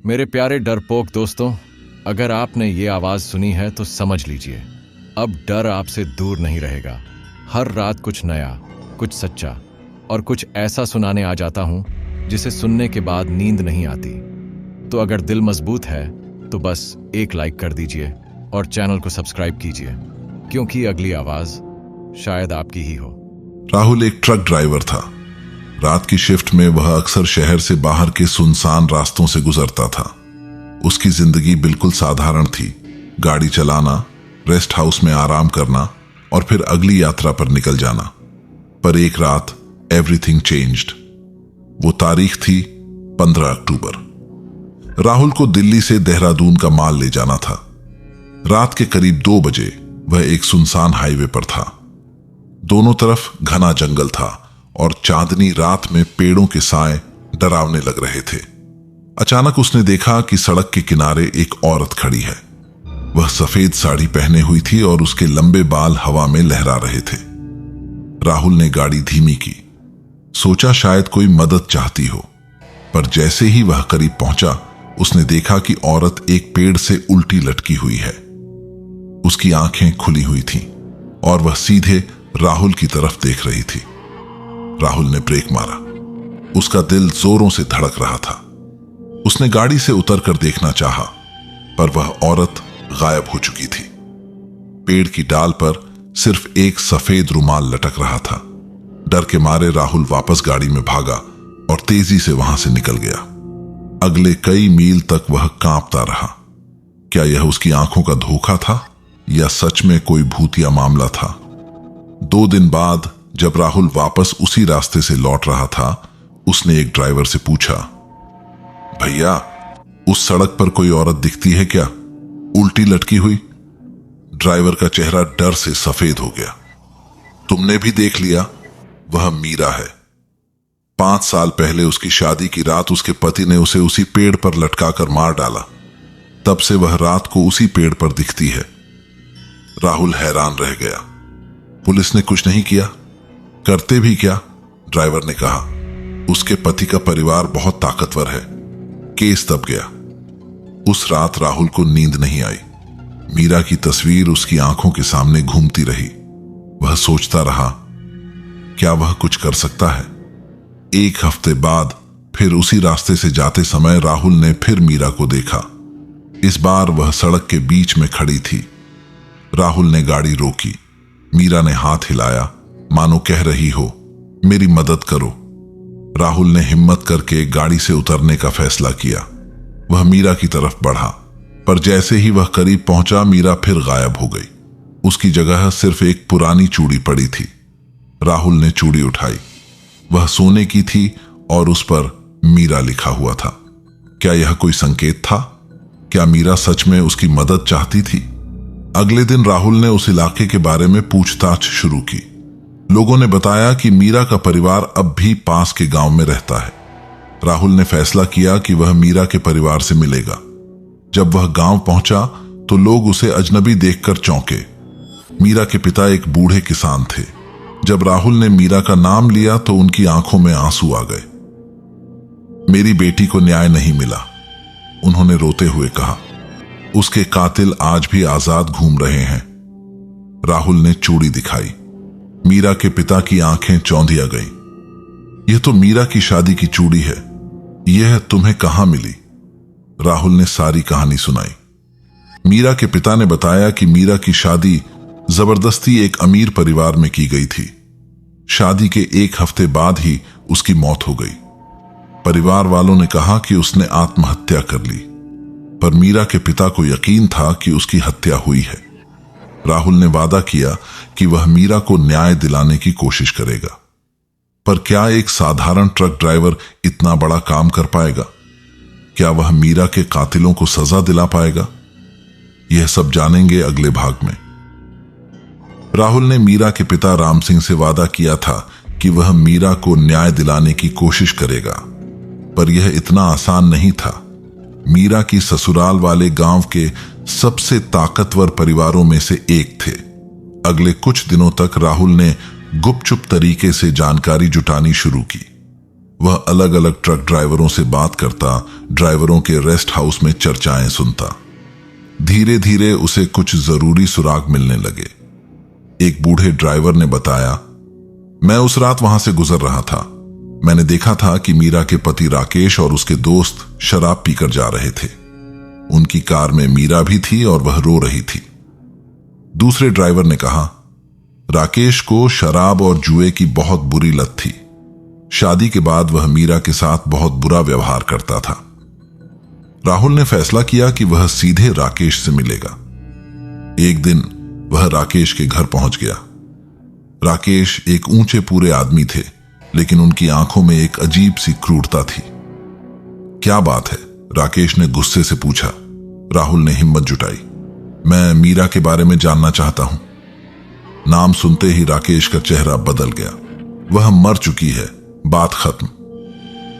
मेरे प्यारे डरपोक दोस्तों, अगर आपने ये आवाज सुनी है तो समझ लीजिए, अब डर आपसे दूर नहीं रहेगा। हर रात कुछ नया, कुछ सच्चा और कुछ ऐसा सुनाने आ जाता हूं जिसे सुनने के बाद नींद नहीं आती। तो अगर दिल मजबूत है तो बस एक लाइक कर दीजिए और चैनल को सब्सक्राइब कीजिए, क्योंकि अगली आवाज शायद आपकी ही हो। राहुल एक ट्रक ड्राइवर था। रात की शिफ्ट में वह अक्सर शहर से बाहर के सुनसान रास्तों से गुजरता था। उसकी जिंदगी बिल्कुल साधारण थी। गाड़ी चलाना, रेस्ट हाउस में आराम करना और फिर अगली यात्रा पर निकल जाना। पर एक रात एवरीथिंग चेंज्ड। वो तारीख थी 15 अक्टूबर। राहुल को दिल्ली से देहरादून का माल ले जाना था। रात के करीब 2 बजे वह एक सुनसान हाईवे पर था। दोनों तरफ घना जंगल था और चांदनी रात में पेड़ों के साए डरावने लग रहे थे। अचानक उसने देखा कि सड़क के किनारे एक औरत खड़ी है। वह सफेद साड़ी पहने हुई थी और उसके लंबे बाल हवा में लहरा रहे थे। राहुल ने गाड़ी धीमी की। सोचा शायद कोई मदद चाहती हो, पर जैसे ही वह करीब पहुंचा उसने देखा कि औरत एक पेड़ से उल्टी लटकी हुई है। उसकी आंखें खुली हुई थीं और वह सीधे राहुल की तरफ देख रही थी। राहुल ने ब्रेक मारा। उसका दिल जोरों से धड़क रहा था। उसने गाड़ी से उतरकर देखना चाहा, पर वह औरत गायब हो चुकी थी। पेड़ की डाल पर सिर्फ एक सफेद रुमाल लटक रहा था। डर के मारे राहुल वापस गाड़ी में भागा और तेजी से वहां से निकल गया। अगले कई मील तक वह कांपता रहा। क्या यह उसकी आंखों का धोखा था या सच में कोई भूतिया मामला था? 2 दिन बाद जब राहुल वापस उसी रास्ते से लौट रहा था, उसने एक ड्राइवर से पूछा, भैया, उस सड़क पर कोई औरत दिखती है क्या, उल्टी लटकी हुई? ड्राइवर का चेहरा डर से सफेद हो गया। तुमने भी देख लिया? वह मीरा है। 5 साल पहले उसकी शादी की रात उसके पति ने उसे उसी पेड़ पर लटकाकर मार डाला। तब से वह रात को उसी पेड़ पर दिखती है। राहुल हैरान रह गया। पुलिस ने कुछ नहीं किया? करते भी क्या? ड्राइवर ने कहा। उसके पति का परिवार बहुत ताकतवर है। केस दब गया। उस रात राहुल को नींद नहीं आई। मीरा की तस्वीर उसकी आंखों के सामने घूमती रही। वह सोचता रहा, क्या वह कुछ कर सकता है? 1 हफ्ते बाद फिर उसी रास्ते से जाते समय राहुल ने फिर मीरा को देखा। इस बार वह सड़क के बीच में खड़ी थी। राहुल ने गाड़ी रोकी। मीरा ने हाथ हिलाया, मानो कह रही हो, मेरी मदद करो। राहुल ने हिम्मत करके गाड़ी से उतरने का फैसला किया। वह मीरा की तरफ बढ़ा, पर जैसे ही वह करीब पहुंचा मीरा फिर गायब हो गई। उसकी जगह सिर्फ एक पुरानी चूड़ी पड़ी थी। राहुल ने चूड़ी उठाई। वह सोने की थी और उस पर मीरा लिखा हुआ था। क्या यह कोई संकेत था? क्या मीरा सच में उसकी मदद चाहती थी? अगले दिन राहुल ने उस इलाके के बारे में पूछताछ शुरू की। लोगों ने बताया कि मीरा का परिवार अब भी पास के गांव में रहता है। राहुल ने फैसला किया कि वह मीरा के परिवार से मिलेगा। जब वह गांव पहुंचा तो लोग उसे अजनबी देखकर चौंके। मीरा के पिता एक बूढ़े किसान थे। जब राहुल ने मीरा का नाम लिया तो उनकी आंखों में आंसू आ गए। मेरी बेटी को न्याय नहीं मिला, उन्होंने रोते हुए कहा। उसके कातिल आज भी आजाद घूम रहे हैं। राहुल ने चूड़ी दिखाई। मीरा के पिता की आंखें चौंधिया गईं। यह तो मीरा की शादी की चूड़ी है। यह तुम्हें कहां मिली? राहुल ने सारी कहानी सुनाई। मीरा के पिता ने बताया कि मीरा की शादी जबरदस्ती एक अमीर परिवार में की गई थी। शादी के 1 हफ्ते बाद ही उसकी मौत हो गई। परिवार वालों ने कहा कि उसने आत्महत्या कर ली, पर मीरा के पिता को यकीन था कि उसकी हत्या हुई है। राहुल ने वादा किया कि वह मीरा को न्याय दिलाने की कोशिश करेगा। पर क्या एक साधारण ट्रक ड्राइवर इतना बड़ा काम कर पाएगा? क्या वह मीरा के कातिलों को सजा दिला पाएगा? यह सब जानेंगे अगले भाग में। राहुल ने मीरा के पिता राम सिंह से वादा किया था कि वह मीरा को न्याय दिलाने की कोशिश करेगा, पर यह इतना आसान नहीं था। मीरा की ससुराल वाले गांव के सबसे ताकतवर परिवारों में से एक थे। अगले कुछ दिनों तक राहुल ने गुपचुप तरीके से जानकारी जुटानी शुरू की। वह अलग अलग ट्रक ड्राइवरों से बात करता, ड्राइवरों के रेस्ट हाउस में चर्चाएं सुनता। धीरे धीरे उसे कुछ जरूरी सुराग मिलने लगे। एक बूढ़े ड्राइवर ने बताया, मैं उस रात वहां से गुजर रहा था। मैंने देखा था कि मीरा के पति राकेश और उसके दोस्त शराब पीकर जा रहे थे। उनकी कार में मीरा भी थी और वह रो रही थी। दूसरे ड्राइवर ने कहा, राकेश को शराब और जुए की बहुत बुरी लत थी। शादी के बाद वह मीरा के साथ बहुत बुरा व्यवहार करता था। राहुल ने फैसला किया कि वह सीधे राकेश से मिलेगा। एक दिन वह राकेश के घर पहुंच गया। राकेश एक ऊंचे पूरे आदमी थे, लेकिन उनकी आंखों में एक अजीब सी क्रूरता थी। क्या बात है? राकेश ने गुस्से से पूछा। राहुल ने हिम्मत जुटाई। मैं मीरा के बारे में जानना चाहता हूं। नाम सुनते ही राकेश का चेहरा बदल गया। वह मर चुकी है, बात खत्म।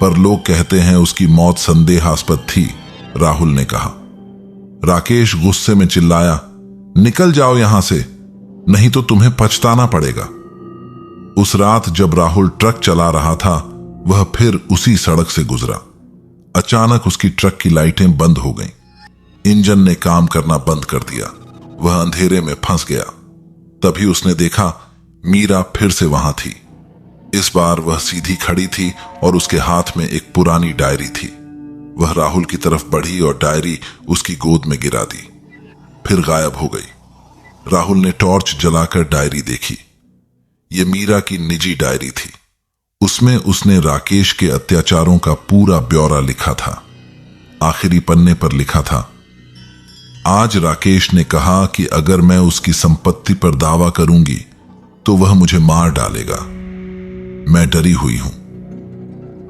पर लोग कहते हैं उसकी मौत संदेहास्पद थी, राहुल ने कहा। राकेश गुस्से में चिल्लाया, निकल जाओ यहां से, नहीं तो तुम्हें पछताना पड़ेगा। उस रात जब राहुल ट्रक चला रहा था, वह फिर उसी सड़क से गुजरा। अचानक उसकी ट्रक की लाइटें बंद हो गईं। इंजन ने काम करना बंद कर दिया। वह अंधेरे में फंस गया। तभी उसने देखा मीरा फिर से वहां थी। इस बार वह सीधी खड़ी थी और उसके हाथ में एक पुरानी डायरी थी। वह राहुल की तरफ बढ़ी और डायरी उसकी गोद में गिरा दी, फिर गायब हो गई। राहुल ने टॉर्च जलाकर डायरी देखी। यह मीरा की निजी डायरी थी। उसमें उसने राकेश के अत्याचारों का पूरा ब्यौरा लिखा था। आखिरी पन्ने पर लिखा था, आज राकेश ने कहा कि अगर मैं उसकी संपत्ति पर दावा करूंगी तो वह मुझे मार डालेगा। मैं डरी हुई हूं।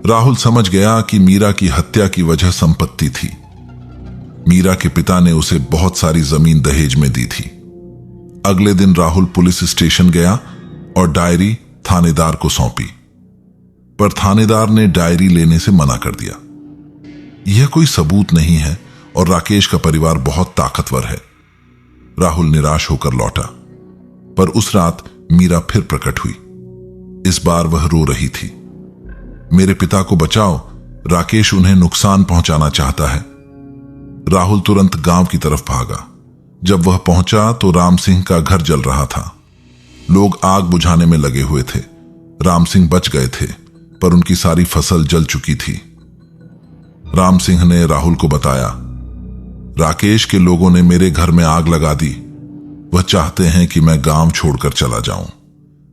राहुल समझ गया कि मीरा की हत्या की वजह संपत्ति थी। मीरा के पिता ने उसे बहुत सारी जमीन दहेज में दी थी। अगले दिन राहुल पुलिस स्टेशन गया और डायरी थानेदार को सौंपी, पर थानेदार ने डायरी लेने से मना कर दिया। यह कोई सबूत नहीं है और राकेश का परिवार बहुत ताकतवर है। राहुल निराश होकर लौटा। पर उस रात मीरा फिर प्रकट हुई। इस बार वह रो रही थी। मेरे पिता को बचाओ, राकेश उन्हें नुकसान पहुंचाना चाहता है। राहुल तुरंत गांव की तरफ भागा। जब वह पहुंचा तो राम सिंह का घर जल रहा था। लोग आग बुझाने में लगे हुए थे। राम सिंह बच गए थे, पर उनकी सारी फसल जल चुकी थी। राम सिंह ने राहुल को बताया, राकेश के लोगों ने मेरे घर में आग लगा दी। वह चाहते हैं कि मैं गांव छोड़कर चला जाऊं।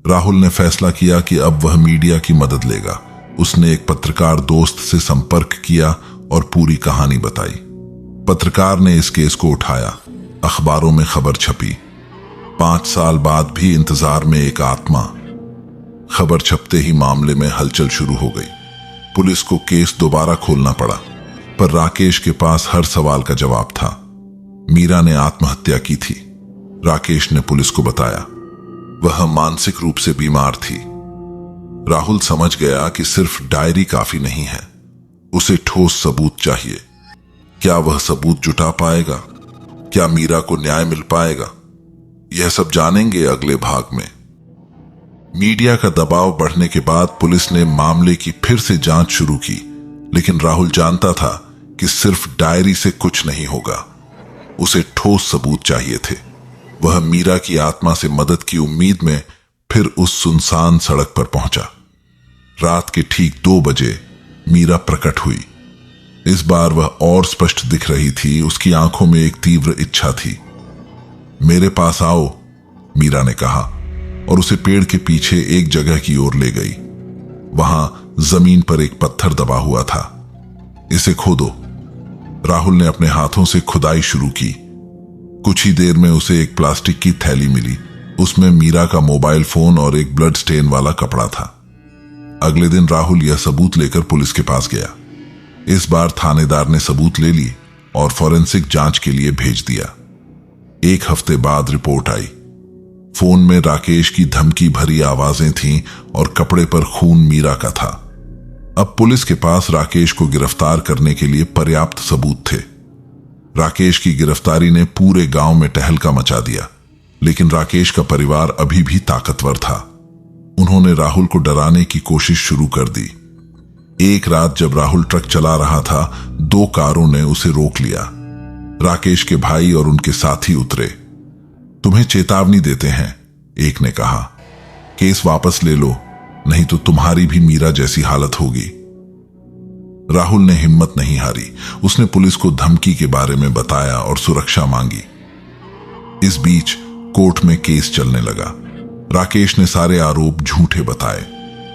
राहुल ने फैसला किया कि अब वह मीडिया की मदद लेगा। उसने एक पत्रकार दोस्त से संपर्क किया और पूरी कहानी बताई। पत्रकार ने इस केस को उठाया। अखबारों में खबर छपी। 5 साल बाद भी इंतजार में एक आत्मा। खबर छपते ही मामले में हलचल शुरू हो गई। पुलिस को केस दोबारा खोलना पड़ा, पर राकेश के पास हर सवाल का जवाब था। मीरा ने आत्महत्या की थी, राकेश ने पुलिस को बताया। वह मानसिक रूप से बीमार थी। राहुल समझ गया कि सिर्फ डायरी काफी नहीं है, उसे ठोस सबूत चाहिए। क्या वह सबूत जुटा पाएगा? क्या मीरा को न्याय मिल पाएगा? यह सब जानेंगे अगले भाग में। मीडिया का दबाव बढ़ने के बाद पुलिस ने मामले की फिर से जांच शुरू की, लेकिन राहुल जानता था कि सिर्फ डायरी से कुछ नहीं होगा। उसे ठोस सबूत चाहिए थे। वह मीरा की आत्मा से मदद की उम्मीद में फिर उस सुनसान सड़क पर पहुंचा। रात के ठीक 2 बजे मीरा प्रकट हुई। इस बार वह और स्पष्ट दिख रही थी। उसकी आंखों में एक तीव्र इच्छा थी। मेरे पास आओ, मीरा ने कहा और उसे पेड़ के पीछे एक जगह की ओर ले गई। वहां जमीन पर एक पत्थर दबा हुआ था। इसे खोदो। राहुल ने अपने हाथों से खुदाई शुरू की। कुछ ही देर में उसे एक प्लास्टिक की थैली मिली। उसमें मीरा का मोबाइल फोन और एक ब्लड स्टेन वाला कपड़ा था। अगले दिन राहुल यह सबूत लेकर पुलिस के पास गया। इस बार थानेदार ने सबूत ले ली और फॉरेंसिक जांच के लिए भेज दिया। 1 हफ्ते बाद रिपोर्ट आई। फोन में राकेश की धमकी भरी आवाजें थीं और कपड़े पर खून मीरा का था। अब पुलिस के पास राकेश को गिरफ्तार करने के लिए पर्याप्त सबूत थे। राकेश की गिरफ्तारी ने पूरे गांव में टहलका मचा दिया, लेकिन राकेश का परिवार अभी भी ताकतवर था। उन्होंने राहुल को डराने की कोशिश शुरू कर दी। एक रात जब राहुल ट्रक चला रहा था, दो कारों ने उसे रोक लिया। राकेश के भाई और उनके साथी उतरे। तुम्हें चेतावनी देते हैं, एक ने कहा। केस वापस ले लो, नहीं तो तुम्हारी भी मीरा जैसी हालत होगी। राहुल ने हिम्मत नहीं हारी। उसने पुलिस को धमकी के बारे में बताया और सुरक्षा मांगी। इस बीच कोर्ट में केस चलने लगा। राकेश ने सारे आरोप झूठे बताए।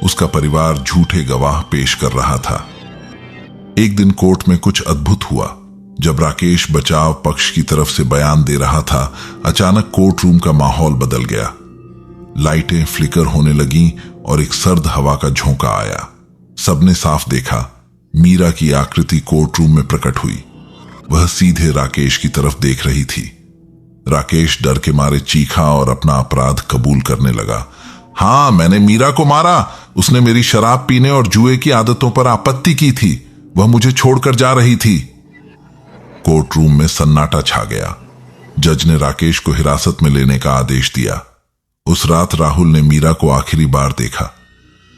उसका परिवार झूठे गवाह पेश कर रहा था। एक दिन कोर्ट में कुछ अद्भुत हुआ। जब राकेश बचाव पक्ष की तरफ से बयान दे रहा था, अचानक कोर्ट रूम का माहौल बदल गया। लाइटें फ्लिकर होने लगीं और एक सर्द हवा का झोंका आया। सबने साफ देखा, मीरा की आकृति कोर्ट रूम में प्रकट हुई। वह सीधे राकेश की तरफ देख रही थी। राकेश डर के मारे चीखा और अपना अपराध कबूल करने लगा। हाँ, मैंने मीरा को मारा। उसने मेरी शराब पीने और जुए की आदतों पर आपत्ति की थी। वह मुझे छोड़कर जा रही थी। कोर्ट रूम में सन्नाटा छा गया। जज ने राकेश को हिरासत में लेने का आदेश दिया। उस रात राहुल ने मीरा को आखिरी बार देखा।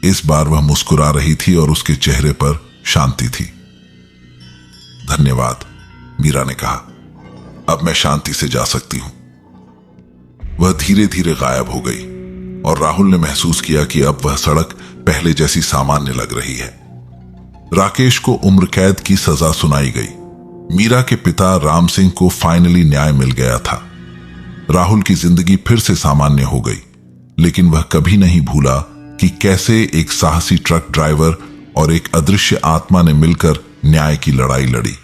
इस बार वह मुस्कुरा रही थी और उसके चेहरे पर शांति थी। धन्यवाद, मीरा ने कहा। अब मैं शांति से जा सकती हूं। वह धीरे धीरे गायब हो गई और राहुल ने महसूस किया कि अब वह सड़क पहले जैसी सामान्य लग रही है। राकेश को उम्र कैद की सजा सुनाई गई। मीरा के पिता राम सिंह को फाइनली न्याय मिल गया था। राहुल की जिंदगी फिर से सामान्य हो गई, लेकिन वह कभी नहीं भूला कि कैसे एक साहसी ट्रक ड्राइवर और एक अदृश्य आत्मा ने मिलकर न्याय की लड़ाई लड़ी।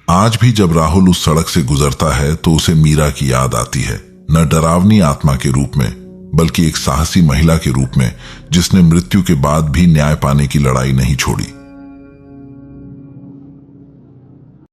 आज भी जब राहुल उस सड़क से गुजरता है तो उसे मीरा की याद आती है, न डरावनी आत्मा के रूप में, बल्कि एक साहसी महिला के रूप में जिसने मृत्यु के बाद भी न्याय पाने की लड़ाई नहीं छोड़ी।